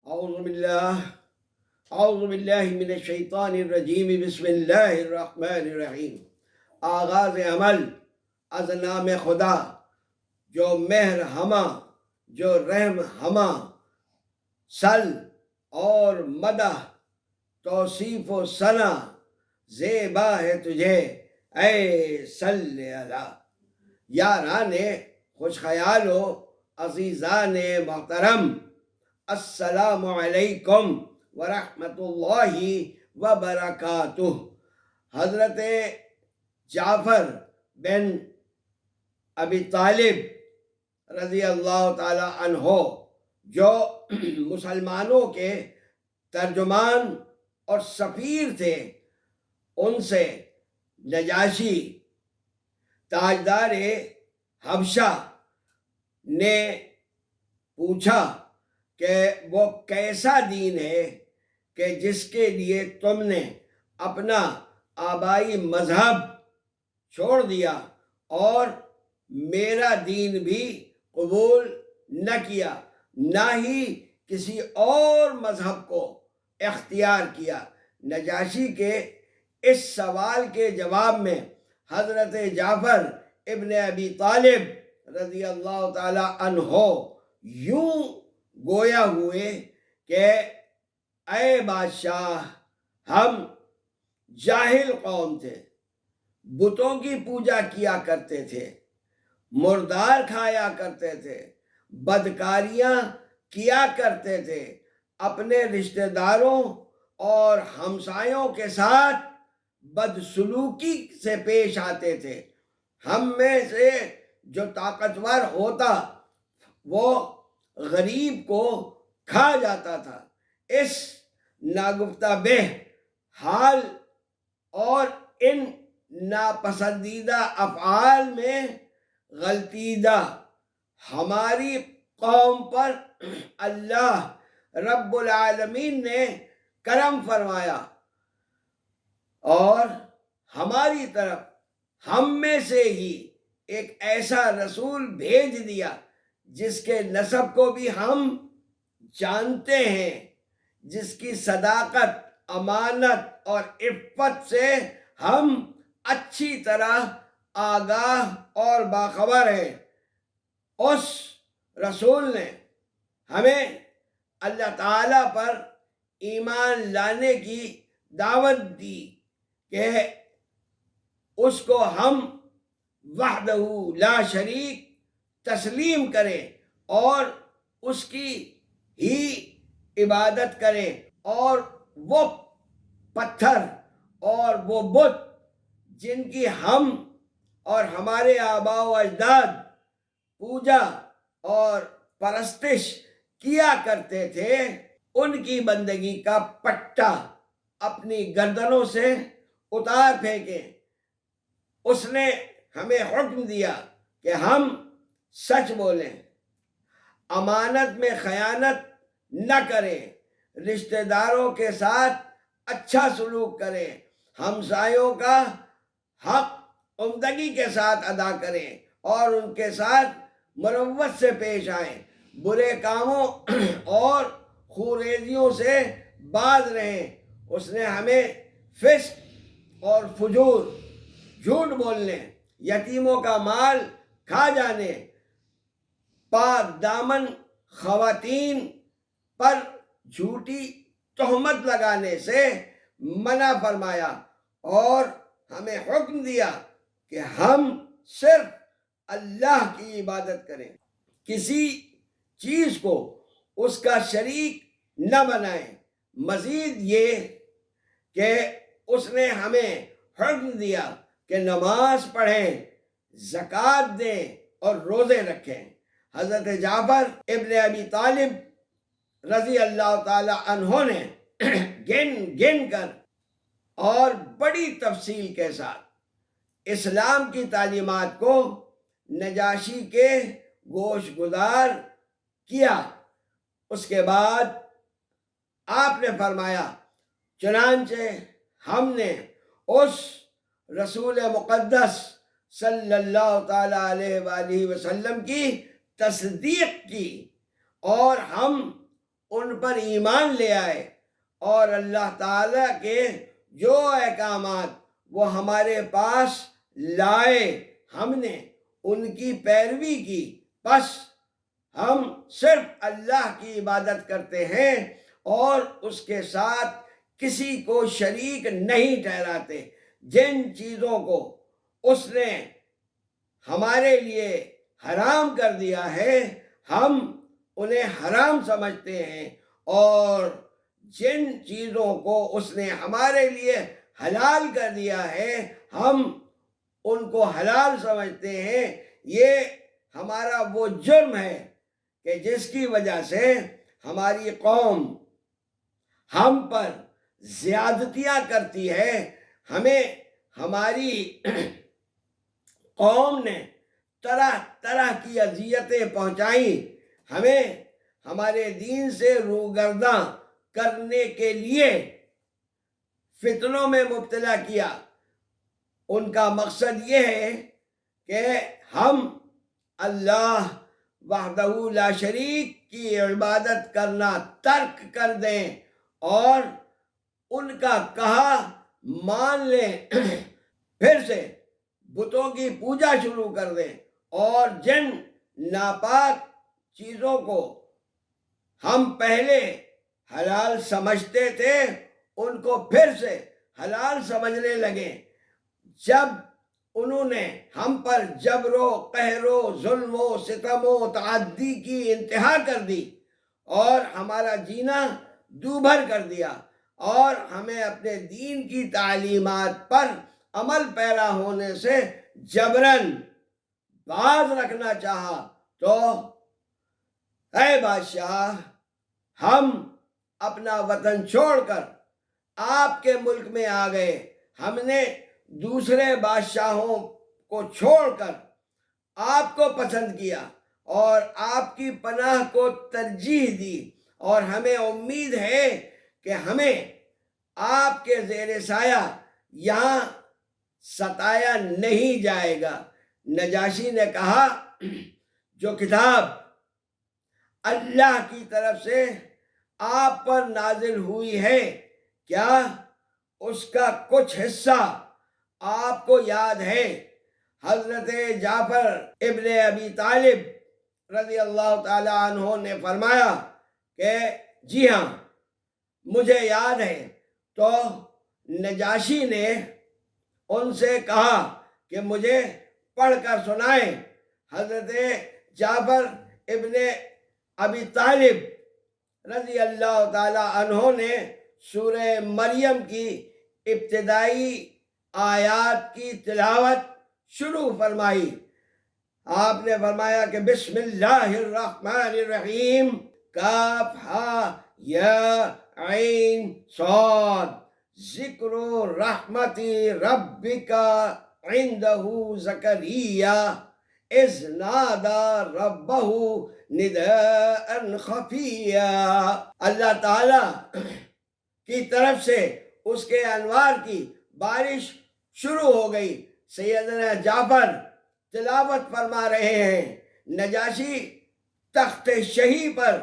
اعوذ باللہ اعوذ باللہ من الشیطان الرجیم بسم اللہ الرحمن الرحیم۔ آغاز عمل از نام خدا جو مہر ہما جو رحم ہما، سل اور مدح توصیف و ثنا زیبا ہے تجھے اے صلی اللہ۔ یاران خوش خیال و عزیزان محترم، السلام علیکم ورحمۃ اللہ وبرکاتہ۔ حضرت جعفر بن ابی طالب رضی اللہ تعالی عنہ جو مسلمانوں کے ترجمان اور سفیر تھے، ان سے نجاشی تاجدار حبشہ نے پوچھا کہ وہ کیسا دین ہے کہ جس کے لیے تم نے اپنا آبائی مذہب چھوڑ دیا اور میرا دین بھی قبول نہ کیا، نہ ہی کسی اور مذہب کو اختیار کیا۔ نجاشی کے اس سوال کے جواب میں حضرت جعفر ابن ابی طالب رضی اللہ تعالی عنہ یوں گویا ہوئے کہ اے بادشاہ، ہم جاہل قوم تھے، بتوں کی پوجا کیا کرتے تھے، مردار کھایا کرتے تھے، بدکاریاں کیا کرتے تھے، اپنے رشتہ داروں اور ہمسایوں کے ساتھ بدسلوکی سے پیش آتے تھے۔ ہم میں سے جو طاقتور ہوتا وہ غریب کو کھا جاتا تھا۔ اس ناگفتہ بہ حال اور ان ناپسندیدہ افعال میں غلطیدہ ہماری قوم پر اللہ رب العالمین نے کرم فرمایا اور ہماری طرف ہم میں سے ہی ایک ایسا رسول بھیج دیا جس کے نسب کو بھی ہم جانتے ہیں، جس کی صداقت، امانت اور عفت سے ہم اچھی طرح آگاہ اور باخبر ہیں۔ اس رسول نے ہمیں اللہ تعالیٰ پر ایمان لانے کی دعوت دی کہ اس کو ہم وحدہ لا شریک تسلیم کریں اور اس کی ہی عبادت کریں، اور وہ پتھر اور وہ بت جن کی ہم اور ہمارے آباء و اجداد پوجا اور پرستش کیا کرتے تھے، ان کی بندگی کا پٹا اپنی گردنوں سے اتار پھینکیں۔ اس نے ہمیں حکم دیا کہ ہم سچ بولیں، امانت میں خیانت نہ کریں، رشتہ داروں کے ساتھ اچھا سلوک کریں، ہمسایوں کا حق عمدگی کے ساتھ ادا کریں اور ان کے ساتھ مروت سے پیش آئیں، برے کاموں اور خوریزیوں سے باز رہیں۔ اس نے ہمیں فسق اور فجور، جھوٹ بولنے، یتیموں کا مال کھا جانے، پاک دامن خواتین پر جھوٹی تہمت لگانے سے منع فرمایا اور ہمیں حکم دیا کہ ہم صرف اللہ کی عبادت کریں، کسی چیز کو اس کا شریک نہ بنائیں۔ مزید یہ کہ اس نے ہمیں حکم دیا کہ نماز پڑھیں، زکوٰۃ دیں اور روزے رکھیں۔ حضرت جعفر ابن ابی طالب رضی اللہ تعالی عنہ نے گن گن کر اور بڑی تفصیل کے ساتھ اسلام کی تعلیمات کو نجاشی کے گوش گزار کیا۔ اس کے بعد آپ نے فرمایا، چنانچہ ہم نے اس رسول مقدس صلی اللہ تعالیٰ علیہ وآلہ وسلم کی تصدیق کی اور ہم ان پر ایمان لے آئے اور اللہ تعالیٰ کے جو احکامات وہ ہمارے پاس لائے ہم نے ان کی پیروی کی، بس ہم صرف اللہ کی عبادت کرتے ہیں اور اس کے ساتھ کسی کو شریک نہیں ٹھہراتے۔ جن چیزوں کو اس نے ہمارے لیے حرام کر دیا ہے ہم انہیں حرام سمجھتے ہیں، اور جن چیزوں کو اس نے ہمارے لیے حلال کر دیا ہے ہم ان کو حلال سمجھتے ہیں۔ یہ ہمارا وہ جرم ہے کہ جس کی وجہ سے ہماری قوم ہم پر زیادتیاں کرتی ہے، ہمیں ہماری قوم نے طرح طرح کی اذیتیں پہنچائیں، ہمیں ہمارے دین سے روگرداں کرنے کے لیے فتنوں میں مبتلا کیا۔ ان کا مقصد یہ ہے کہ ہم اللہ وحدہ لا شریک کی عبادت کرنا ترک کر دیں اور ان کا کہا مان لیں، پھر سے بتوں کی پوجا شروع کر دیں، اور جن ناپاک چیزوں کو ہم پہلے حلال سمجھتے تھے ان کو پھر سے حلال سمجھنے لگیں۔ جب انہوں نے ہم پر جبر و قہر و ظلم و ستم و تعدی کی انتہا کر دی اور ہمارا جینا دوبھر کر دیا اور ہمیں اپنے دین کی تعلیمات پر عمل پیرا ہونے سے جبراً باز رکھنا چاہا، تو اے بادشاہ ہم اپنا وطن چھوڑ کر آپ کے ملک میں آ گئے، ہم نے دوسرے بادشاہوں کو چھوڑ کر آپ کو پسند کیا اور آپ کی پناہ کو ترجیح دی، اور ہمیں امید ہے کہ ہمیں آپ کے زیر سایہ یہاں ستایا نہیں جائے گا۔ نجاشی نے کہا جو کتاب اللہ کی طرف سے آپ پر نازل ہوئی ہے کیا اس کا کچھ حصہ آپ کو یاد ہے؟ حضرت جعفر ابن ابی طالب رضی اللہ تعالی عنہ نے فرمایا کہ جی ہاں مجھے یاد ہے۔ تو نجاشی نے ان سے کہا کہ مجھے پڑھ کر سنائیں۔ حضرت جعفر ابن ابی طالب رضی اللہ تعالی عنہ نے سورہ مریم کی ابتدائی آیات کی تلاوت شروع فرمائی۔ آپ نے فرمایا کہ بسم اللہ الرحمن الرحیم، کاف ہا یا عین صاد، ذکر رحمت ربک عندہ زکریا اذ نادى ربہ نداء خفیا۔ اللہ تعالی کی طرف سے اس کے انوار کی بارش شروع ہو گئی۔ سیدنا جعفر تلاوت فرما رہے ہیں، نجاشی تخت شہی پر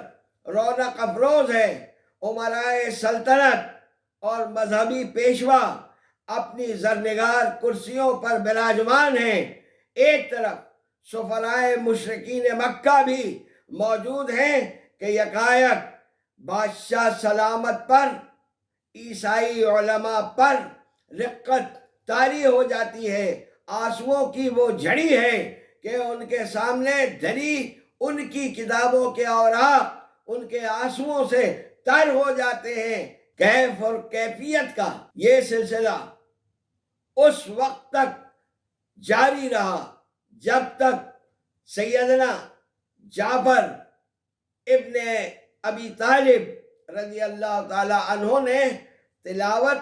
رونق افروز ہے، امرائے سلطنت اور مذہبی پیشوا اپنی زرنگار کرسیوں پر براجمان ہیں، ایک طرف سفرائے مشرکین مکہ بھی موجود ہیں کہ یکایک بادشاہ سلامت پر عیسائی علماء پر رقت طاری ہو جاتی ہے، آنسوؤں کی وہ جھڑی ہے کہ ان کے سامنے دھری ان کی کتابوں کے اوراق ان کے آنسوؤں سے تر ہو جاتے ہیں۔ کیف اور کیفیت کا یہ سلسلہ اس وقت تک جاری رہا جب تک سیدنا جعفر ابن ابی طالب رضی اللہ تعالی عنہ نے تلاوت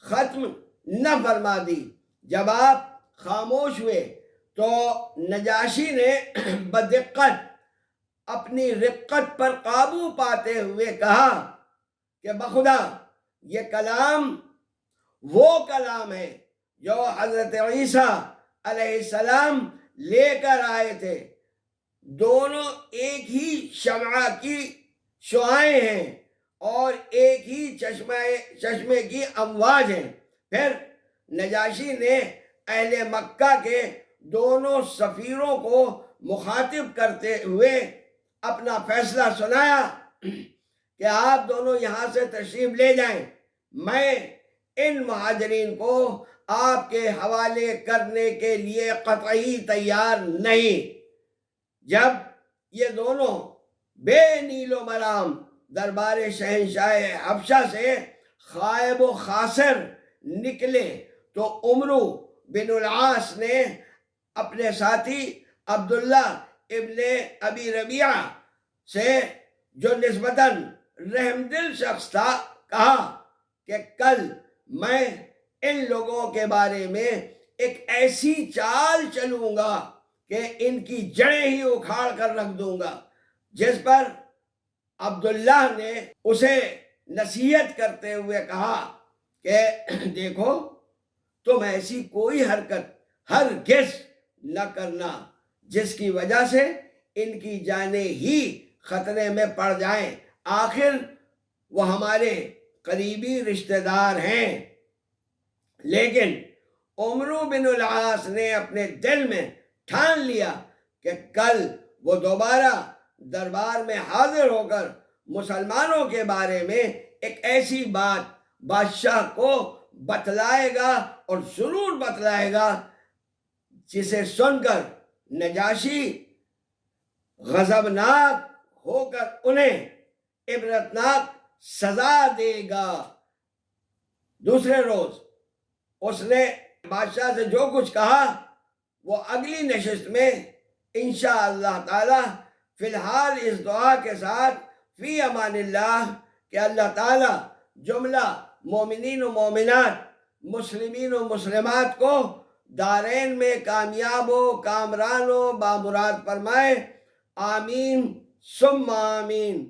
ختم نہ فرما دی۔ جب آپ خاموش ہوئے تو نجاشی نے بدقت اپنی رقت پر قابو پاتے ہوئے کہا کہ بخدا یہ کلام وہ کلام ہے جو حضرت عیسیٰ علیہ السلام لے کر آئے تھے، دونوں ایک ہی شمع کی شعائیں ہیں اور ایک ہی چشمے کی امواج ہیں۔ پھر نجاشی نے اہل مکہ کے دونوں سفیروں کو مخاطب کرتے ہوئے اپنا فیصلہ سنایا کہ آپ دونوں یہاں سے تشریف لے جائیں، میں ان مہاجرین کو آپ کے حوالے کرنے کے لیے قطعی تیار نہیں۔ جب یہ دونوں بے نیل و مرام دربار شہنشاہ حبشہ سے خائب و خاسر نکلے تو عمرو بن العاص نے اپنے ساتھی عبداللہ ابن ابی ربیعہ سے، جو نسبتاً رحم دل شخص تھا، کہا کہ کل میں ان لوگوں کے بارے میں ایک ایسی چال چلوں گا کہ ان کی جڑیں ہی اکھاڑ کر رکھ دوں گا۔ جس پر عبداللہ نے اسے نصیحت کرتے ہوئے کہا کہ دیکھو، تم ایسی کوئی حرکت ہرگز نہ کرنا جس کی وجہ سے ان کی جانیں ہی خطرے میں پڑ جائیں، آخر وہ ہمارے قریبی رشتہ دار ہیں۔ لیکن عمرو بن العاص نے اپنے دل میں ٹھان لیا کہ کل وہ دوبارہ دربار میں حاضر ہو کر مسلمانوں کے بارے میں ایک ایسی بات بادشاہ کو بتلائے گا، اور ضرور بتلائے گا، جسے سن کر نجاشی غضبناک ہو کر انہیں عبرتناک سزا دے گا۔ دوسرے روز اس نے بادشاہ سے جو کچھ کہا وہ اگلی نشست میں انشاءاللہ تعالی، فی الحال اس دعا کے ساتھ فی امان اللہ، کہ اللہ تعالی جملہ مومنین و مومنات، مسلمین و مسلمات کو دارین میں کامیاب و کامران و بامراد فرمائے۔ آمین ثم آمین۔